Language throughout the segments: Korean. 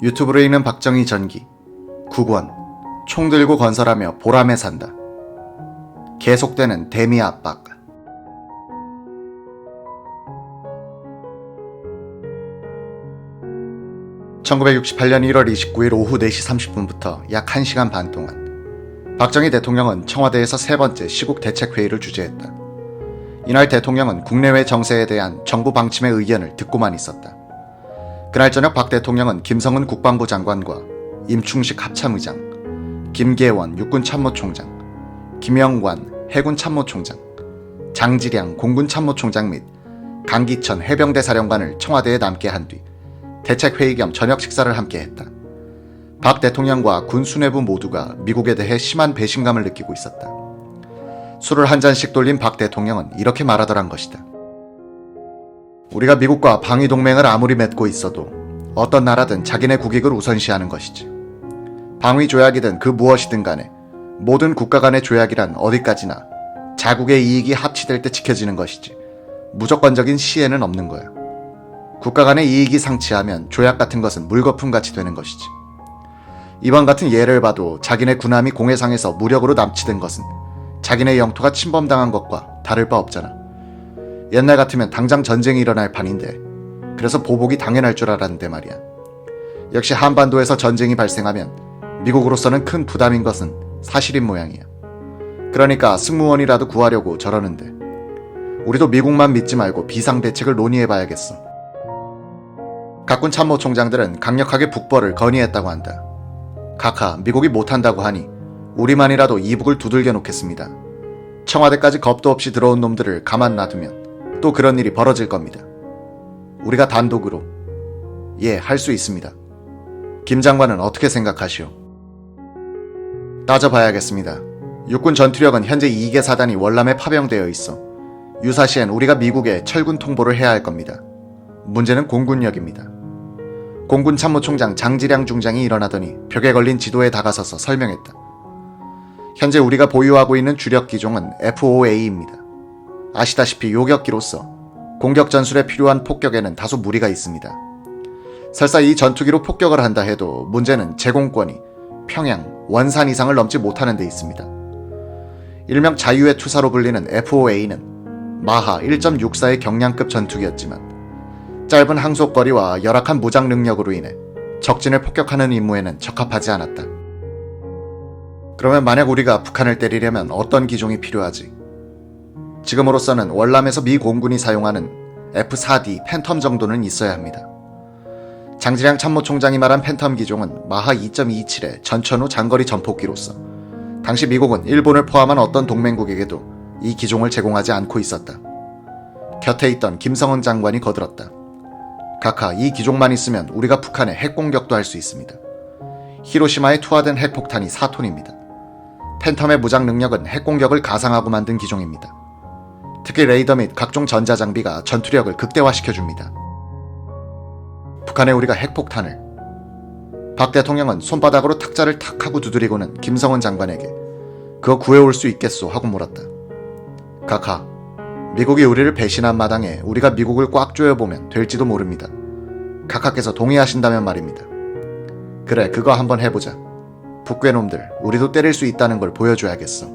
유튜브로 읽는 박정희 전기. 9권. 총 들고 건설하며 보람에 산다. 계속되는 대미 압박. (1968년 1월 29일) 오후 4시 30분부터 약 1시간 반 동안 박정희 대통령은 청와대에서 세 번째 시국 대책회의를 주재했다. 이날 대통령은 국내외 정세에 대한 정부 방침의 의견을 듣고만 있었다. 그날 저녁 박 대통령은 김성은 국방부 장관과 임충식 합참의장, 김계원 육군참모총장, 김영관 해군참모총장, 장지량 공군참모총장 및 강기천 해병대 사령관을 청와대에 남게 한 뒤 대책회의 겸 저녁 식사를 함께 했다. 박 대통령과 군 수뇌부 모두가 미국에 대해 심한 배신감을 느끼고 있었다. 술을 한 잔씩 돌린 박 대통령은 이렇게 말하더란 것이다. 우리가 미국과 방위동맹을 아무리 맺고 있어도 어떤 나라든 자기네 국익을 우선시하는 것이지. 방위조약이든 그 무엇이든 간에 모든 국가 간의 조약이란 어디까지나 자국의 이익이 합치될 때 지켜지는 것이지 무조건적인 시에는 없는 거야. 국가 간의 이익이 상치하면 조약 같은 것은 물거품같이 되는 것이지. 이번 같은 예를 봐도 자기네 군함이 공해상에서 무력으로 남치된 것은 자기네 영토가 침범당한 것과 다를 바 없잖아. 옛날 같으면 당장 전쟁이 일어날 판인데 그래서 보복이 당연할 줄 알았는데 말이야. 역시 한반도에서 전쟁이 발생하면 미국으로서는 큰 부담인 것은 사실인 모양이야. 그러니까 승무원이라도 구하려고 저러는데 우리도 미국만 믿지 말고 비상대책을 논의해봐야겠어. 각군 참모총장들은 강력하게 북벌을 건의했다고 한다. 각하, 미국이 못한다고 하니 우리만이라도 이북을 두들겨 놓겠습니다. 청와대까지 겁도 없이 들어온 놈들을 가만 놔두면 또 그런 일이 벌어질 겁니다. 우리가 단독으로 할 수 있습니다. 김 장관은 어떻게 생각하시오? 따져봐야겠습니다. 육군 전투력은 현재 2개 사단이 월남에 파병되어 있어 유사시엔 우리가 미국에 철군 통보를 해야 할 겁니다. 문제는 공군력입니다. 공군 참모총장 장지량 중장이 일어나더니 벽에 걸린 지도에 다가서서 설명했다. 현재 우리가 보유하고 있는 주력 기종은 F-5A입니다. 아시다시피 요격기로서 공격 전술에 필요한 폭격에는 다소 무리가 있습니다. 설사 이 전투기로 폭격을 한다 해도 문제는 제공권이 평양, 원산 이상을 넘지 못하는 데 있습니다. 일명 자유의 투사로 불리는 F-5A는 마하 1.64의 경량급 전투기였지만 짧은 항속거리와 열악한 무장 능력으로 인해 적진을 폭격하는 임무에는 적합하지 않았다. 그러면 만약 우리가 북한을 때리려면 어떤 기종이 필요하지? 지금으로서는 월남에서 미 공군이 사용하는 F-4D 팬텀 정도는 있어야 합니다. 장지량 참모총장이 말한 팬텀 기종은 마하 2.27의 전천후 장거리 전폭기로서 당시 미국은 일본을 포함한 어떤 동맹국에게도 이 기종을 제공하지 않고 있었다. 곁에 있던 김성은 장관이 거들었다. 각하, 이 기종만 있으면 우리가 북한에 핵공격도 할 수 있습니다. 히로시마에 투하된 핵폭탄이 4톤입니다. 팬텀의 무장 능력은 핵공격을 가상하고 만든 기종입니다. 특히 레이더 및 각종 전자장비가 전투력을 극대화시켜줍니다. 북한에 우리가 핵폭탄을. 박 대통령은 손바닥으로 탁자를 탁 하고 두드리고는 김성은 장관에게 그거 구해올 수 있겠소 하고 물었다. 각하, 미국이 우리를 배신한 마당에 우리가 미국을 꽉 조여보면 될지도 모릅니다. 각하께서 동의하신다면 말입니다. 그래, 그거 한번 해보자. 북괴놈들, 우리도 때릴 수 있다는 걸 보여줘야겠어.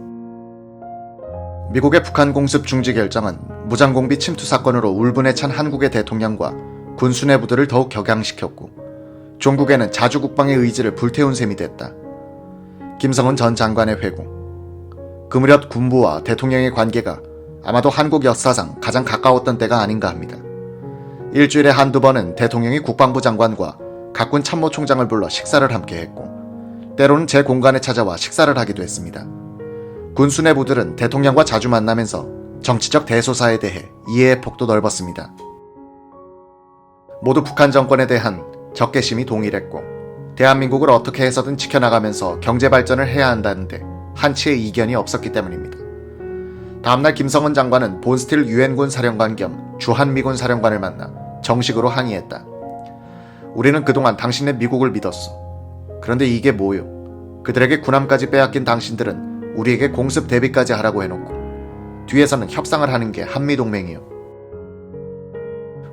미국의 북한 공습 중지 결정은 무장공비 침투 사건으로 울분에 찬 한국의 대통령과 군 수뇌부들을 더욱 격양시켰고 종국에는 자주국방의 의지를 불태운 셈이 됐다. 김성은 전 장관의 회고. 그 무렵 군부와 대통령의 관계가 아마도 한국 역사상 가장 가까웠던 때가 아닌가 합니다. 일주일에 한두 번은 대통령이 국방부 장관과 각군 참모총장을 불러 식사를 함께 했고 때로는 제 공간에 찾아와 식사를 하기도 했습니다. 군 수뇌부들은 대통령과 자주 만나면서 정치적 대소사에 대해 이해의 폭도 넓었습니다. 모두 북한 정권에 대한 적개심이 동일했고 대한민국을 어떻게 해서든 지켜나가면서 경제발전을 해야 한다는데 한치의 이견이 없었기 때문입니다. 다음날 김성은 장관은 본스틸 유엔군 사령관 겸 주한미군 사령관을 만나 정식으로 항의했다. 우리는 그동안 당신네 미국을 믿었어. 그런데 이게 뭐요? 그들에게 군함까지 빼앗긴 당신들은 우리에게 공습 대비까지 하라고 해놓고 뒤에서는 협상을 하는 게 한미동맹이요.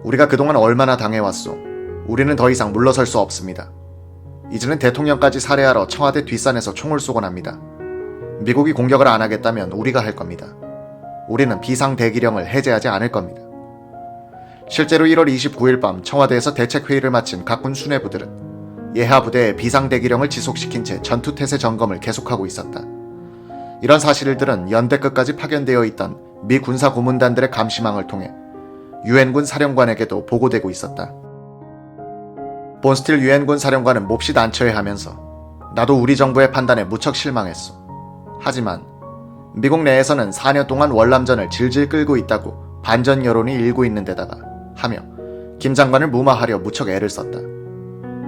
우리가 그동안 얼마나 당해왔소. 우리는 더 이상 물러설 수 없습니다. 이제는 대통령까지 살해하러 청와대 뒷산에서 총을 쏘곤 합니다. 미국이 공격을 안 하겠다면 우리가 할 겁니다. 우리는 비상대기령을 해제하지 않을 겁니다. 실제로 1월 29일 밤 청와대에서 대책회의를 마친 각군 수뇌부들은 예하부대의 비상대기령을 지속시킨 채 전투태세 점검을 계속하고 있었다. 이런 사실들은 연대 끝까지 파견되어 있던 미 군사 고문단들의 감시망을 통해 유엔군 사령관에게도 보고되고 있었다. 본스틸 유엔군 사령관은 몹시 난처해하면서 나도 우리 정부의 판단에 무척 실망했어. 하지만 미국 내에서는 4년 동안 월남전을 질질 끌고 있다고 반전 여론이 일고 있는 데다가 하며 김 장관을 무마하려 무척 애를 썼다.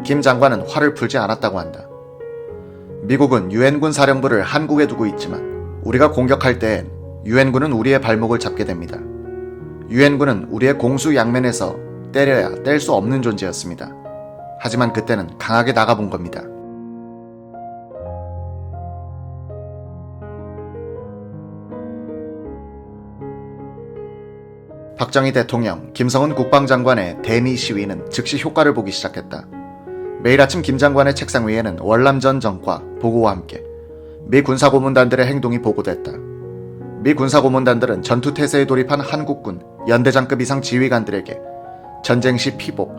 김 장관은 화를 풀지 않았다고 한다. 미국은 유엔군 사령부를 한국에 두고 있지만 우리가 공격할 때엔 유엔군은 우리의 발목을 잡게 됩니다. 유엔군은 우리의 공수 양면에서 때려야 뗄 수 없는 존재였습니다. 하지만 그때는 강하게 나가본 겁니다. 박정희 대통령, 김성은 국방장관의 대미 시위는 즉시 효과를 보기 시작했다. 매일 아침 김 장관의 책상 위에는 월남전 전과 보고와 함께 미 군사고문단들의 행동이 보고됐다. 미 군사고문단들은 전투태세에 돌입한 한국군 연대장급 이상 지휘관들에게 전쟁 시 피복,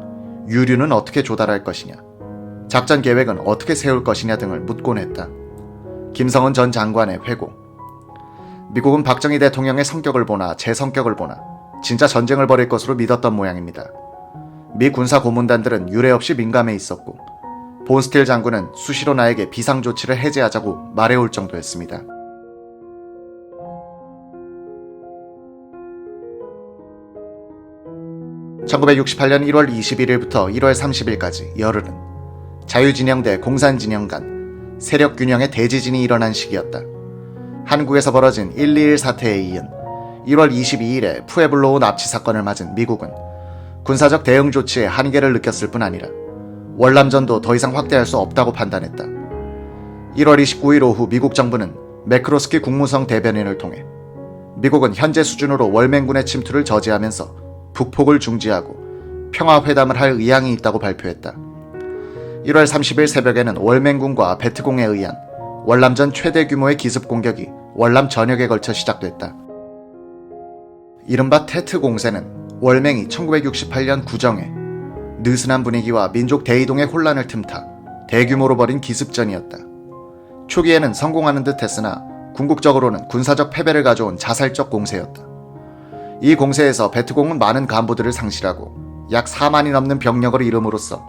유류는 어떻게 조달할 것이냐, 작전 계획은 어떻게 세울 것이냐 등을 묻곤 했다. 김성은 전 장관의 회고. 미국은 박정희 대통령의 성격을 보나 제 성격을 보나 진짜 전쟁을 벌일 것으로 믿었던 모양입니다. 미 군사 고문단들은 유례 없이 민감해 있었고 본스틸 장군은 수시로 나에게 비상조치를 해제하자고 말해올 정도였습니다. (1968년 1월 21일부터 1월 30일까지) 열흘은 자유진영 대 공산진영 간 세력균형의 대지진이 일어난 시기였다. 한국에서 벌어진 121 사태에 이은 1월 22일에 푸에블로우 납치 사건을 맞은 미국은 군사적 대응 조치에 한계를 느꼈을 뿐 아니라 월남전도 더 이상 확대할 수 없다고 판단했다. 1월 29일 오후 미국 정부는 매크로스키 국무성 대변인을 통해 미국은 현재 수준으로 월맹군의 침투를 저지하면서 북폭을 중지하고 평화회담을 할 의향이 있다고 발표했다. 1월 30일 새벽에는 월맹군과 베트공에 의한 월남전 최대 규모의 기습 공격이 월남 전역에 걸쳐 시작됐다. 이른바 테트 공세는 월맹이 1968년 구정에 느슨한 분위기와 민족 대이동의 혼란을 틈타 대규모로 벌인 기습전이었다. 초기에는 성공하는 듯 했으나 궁극적으로는 군사적 패배를 가져온 자살적 공세였다. 이 공세에서 베트공은 많은 간부들을 상실하고 약 4만이 넘는 병력을 잃음으로써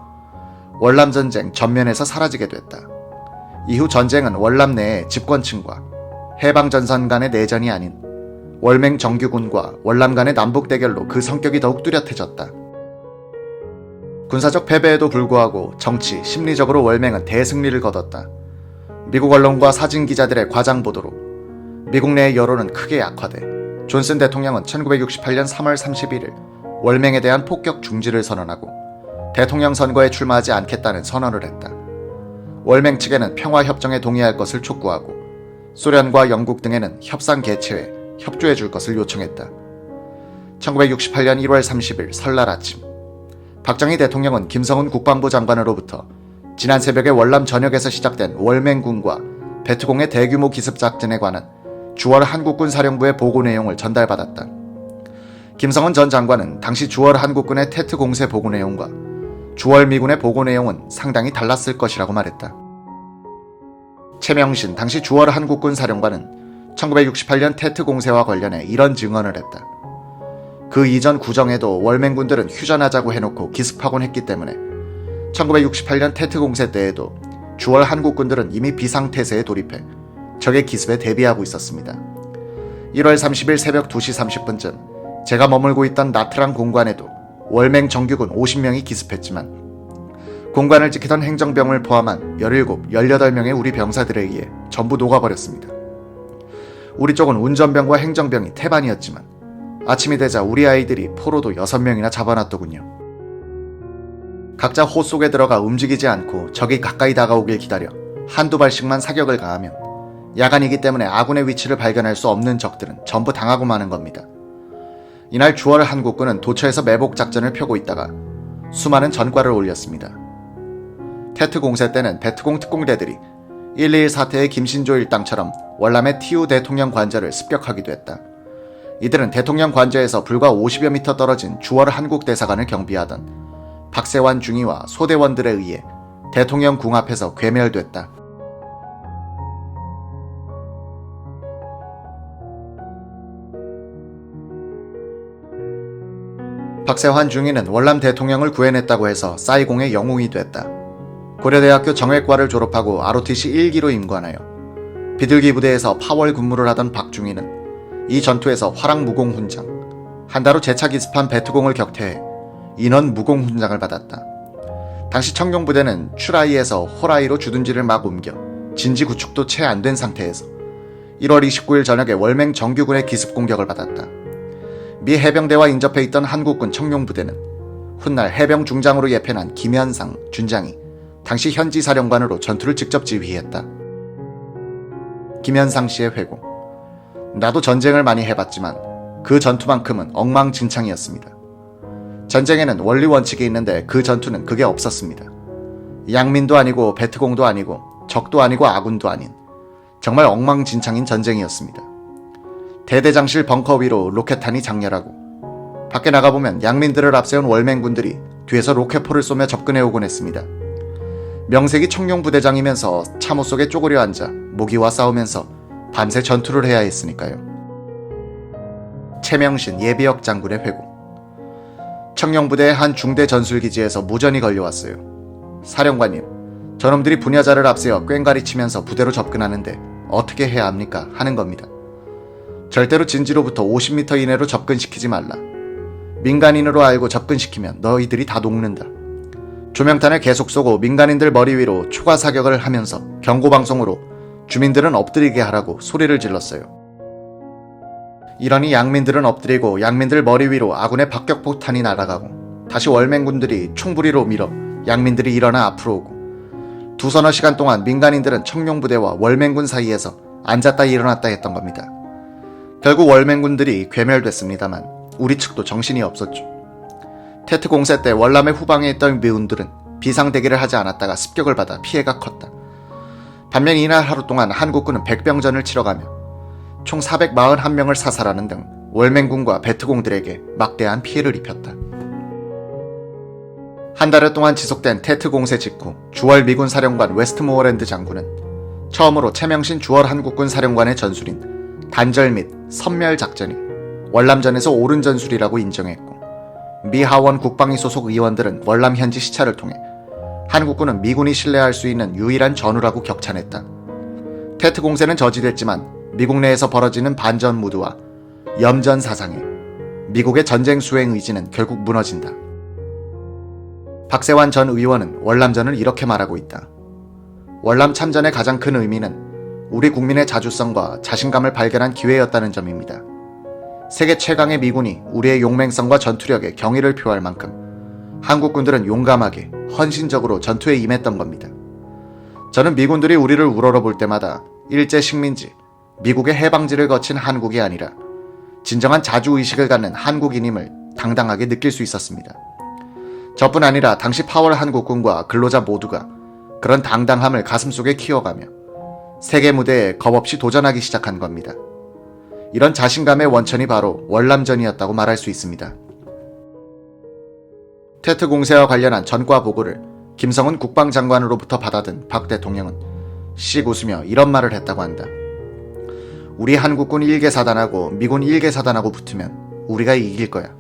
월남전쟁 전면에서 사라지게 됐다. 이후 전쟁은 월남 내의 집권층과 해방전선 간의 내전이 아닌 월맹 정규군과 월남 간의 남북 대결로 그 성격이 더욱 뚜렷해졌다. 군사적 패배에도 불구하고 정치, 심리적으로 월맹은 대승리를 거뒀다. 미국 언론과 사진 기자들의 과장 보도로 미국 내의 여론은 크게 약화돼 존슨 대통령은 1968년 3월 31일 월맹에 대한 폭격 중지를 선언하고 대통령 선거에 출마하지 않겠다는 선언을 했다. 월맹 측에는 평화협정에 동의할 것을 촉구하고 소련과 영국 등에는 협상 개최에 협조해 줄 것을 요청했다. 1968년 1월 30일 설날 아침, 박정희 대통령은 김성은 국방부 장관으로부터 지난 새벽에 월남 전역에서 시작된 월맹군과 베트공의 대규모 기습작전에 관한 주월 한국군 사령부의 보고 내용을 전달받았다. 김성은 전 장관은 당시 주월 한국군의 테트 공세 보고 내용과 주월 미군의 보고 내용은 상당히 달랐을 것이라고 말했다. 최명신 당시 주월 한국군 사령관은 1968년 테트 공세와 관련해 이런 증언을 했다. 그 이전 구정에도 월맹군들은 휴전하자고 해놓고 기습하곤 했기 때문에 1968년 테트 공세 때에도 주월 한국군들은 이미 비상태세에 돌입해 적의 기습에 대비하고 있었습니다. 1월 30일 새벽 2시 30분쯤 제가 머물고 있던 나트랑 공관에도 월맹 정규군 50명이 기습했지만 공관을 지키던 행정병을 포함한 17, 18명의 우리 병사들에 의해 전부 녹아버렸습니다. 우리 쪽은 운전병과 행정병이 태반이었지만 아침이 되자 우리 아이들이 포로도 6명이나 잡아놨더군요. 각자 호 속에 들어가 움직이지 않고 적이 가까이 다가오길 기다려 한두 발씩만 사격을 가하면 야간이기 때문에 아군의 위치를 발견할 수 없는 적들은 전부 당하고 마는 겁니다. 이날 주월 한국군은 도처에서 매복 작전을 펴고 있다가 수많은 전과를 올렸습니다. 테트 공세 때는 베트공 특공대들이 1.21 사태의 김신조 일당처럼 월남의 TU 대통령 관저를 습격하기도 했다. 이들은 대통령 관저에서 불과 50여 미터 떨어진 주월 한국 대사관을 경비하던 박세환 중위와 소대원들에 의해 대통령 궁 앞에서 괴멸됐다. 박세환 중위는 월남 대통령을 구해냈다고 해서 싸이공의 영웅이 됐다. 고려대학교 정외과를 졸업하고 ROTC 1기로 임관하여 비둘기 부대에서 파월 근무를 하던 박중위는 이 전투에서 화랑 무공훈장, 한 달 후 재차 기습한 베트공을 격퇴해 인원 무공훈장을 받았다. 당시 청룡부대는 추라이에서 호라이로 주둔지를 막 옮겨 진지 구축도 채 안 된 상태에서 1월 29일 저녁에 월맹 정규군의 기습 공격을 받았다. 미 해병대와 인접해 있던 한국군 청룡부대는 훗날 해병 중장으로 예편한 김현상 준장이 당시 현지 사령관으로 전투를 직접 지휘했다. 김현상 씨의 회고. 나도 전쟁을 많이 해봤지만 그 전투만큼은 엉망진창이었습니다. 전쟁에는 원리 원칙이 있는데 그 전투는 그게 없었습니다. 양민도 아니고 베트공도 아니고 적도 아니고 아군도 아닌 정말 엉망진창인 전쟁이었습니다. 대대장실 벙커 위로 로켓탄이 장렬하고 밖에 나가보면 양민들을 앞세운 월맹군들이 뒤에서 로켓포를 쏘며 접근해오곤 했습니다. 명색이 청룡부대장이면서 참호 속에 쪼그려 앉아 모기와 싸우면서 밤새 전투를 해야 했으니까요. 최명신 예비역 장군의 회고. 청룡부대의 한 중대 전술기지에서 무전이 걸려왔어요. 사령관님, 저놈들이 분야자를 앞세워 꽹가리 치면서 부대로 접근하는데 어떻게 해야 합니까? 하는 겁니다. 절대로 진지로부터 50m 이내로 접근시키지 말라. 민간인으로 알고 접근시키면 너희들이 다 녹는다. 조명탄을 계속 쏘고 민간인들 머리 위로 초과 사격을 하면서 경고방송으로 주민들은 엎드리게 하라고 소리를 질렀어요. 이러니 양민들은 엎드리고 양민들 머리 위로 아군의 박격포탄이 날아가고 다시 월맹군들이 총부리로 밀어 양민들이 일어나 앞으로 오고 두서너 시간 동안 민간인들은 청룡부대와 월맹군 사이에서 앉았다 일어났다 했던 겁니다. 결국 월맹군들이 괴멸됐습니다만 우리 측도 정신이 없었죠. 테트 공세 때 월남의 후방에 있던 미군들은 비상대기를 하지 않았다가 습격을 받아 피해가 컸다. 반면 이날 하루 동안 한국군은 백병전을 치러가며 총 441명을 사살하는 등 월맹군과 베트공들에게 막대한 피해를 입혔다. 한 달여 동안 지속된 테트 공세 직후 주월 미군 사령관 웨스트모어랜드 장군은 처음으로 최명신 주월 한국군 사령관의 전술인 단절 및 선멸 작전이 월남전에서 옳은 전술이라고 인정했고 미 하원 국방위 소속 의원들은 월남 현지 시찰을 통해 한국군은 미군이 신뢰할 수 있는 유일한 전우라고 격찬했다. 테트 공세는 저지됐지만 미국 내에서 벌어지는 반전 무드와 염전 사상에 미국의 전쟁 수행 의지는 결국 무너진다. 박세환 전 의원은 월남전을 이렇게 말하고 있다. 월남 참전의 가장 큰 의미는 우리 국민의 자주성과 자신감을 발견한 기회였다는 점입니다. 세계 최강의 미군이 우리의 용맹성과 전투력에 경의를 표할 만큼 한국군들은 용감하게 헌신적으로 전투에 임했던 겁니다. 저는 미군들이 우리를 우러러볼 때마다 일제 식민지, 미국의 해방지를 거친 한국이 아니라 진정한 자주의식을 갖는 한국인임을 당당하게 느낄 수 있었습니다. 저뿐 아니라 당시 파월 한국군과 근로자 모두가 그런 당당함을 가슴속에 키워가며 세계 무대에 겁없이 도전하기 시작한 겁니다. 이런 자신감의 원천이 바로 월남전이었다고 말할 수 있습니다. 테트 공세와 관련한 전과 보고를 김성은 국방장관으로부터 받아든 박 대통령은 씩 웃으며 이런 말을 했다고 한다. 우리 한국군 1개 사단하고 미군 1개 사단하고 붙으면 우리가 이길 거야.